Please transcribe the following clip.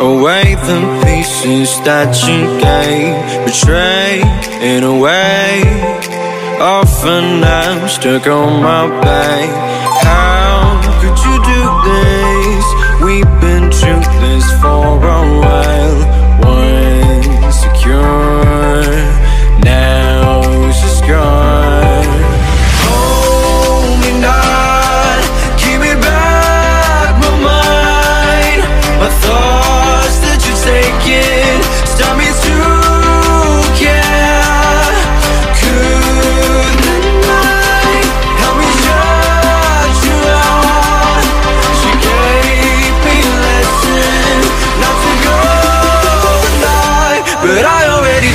away the pieces that you gave. Betrayed in a way, often I'm stuck on my back. How could you do this? We've been through this for a while. Once secure, now it's just gone. Hold me not, keep me back my mind. My thoughts that you've taken stop me to care. Could the night help me shut you out? She gave me a lesson not to go tonight, but I already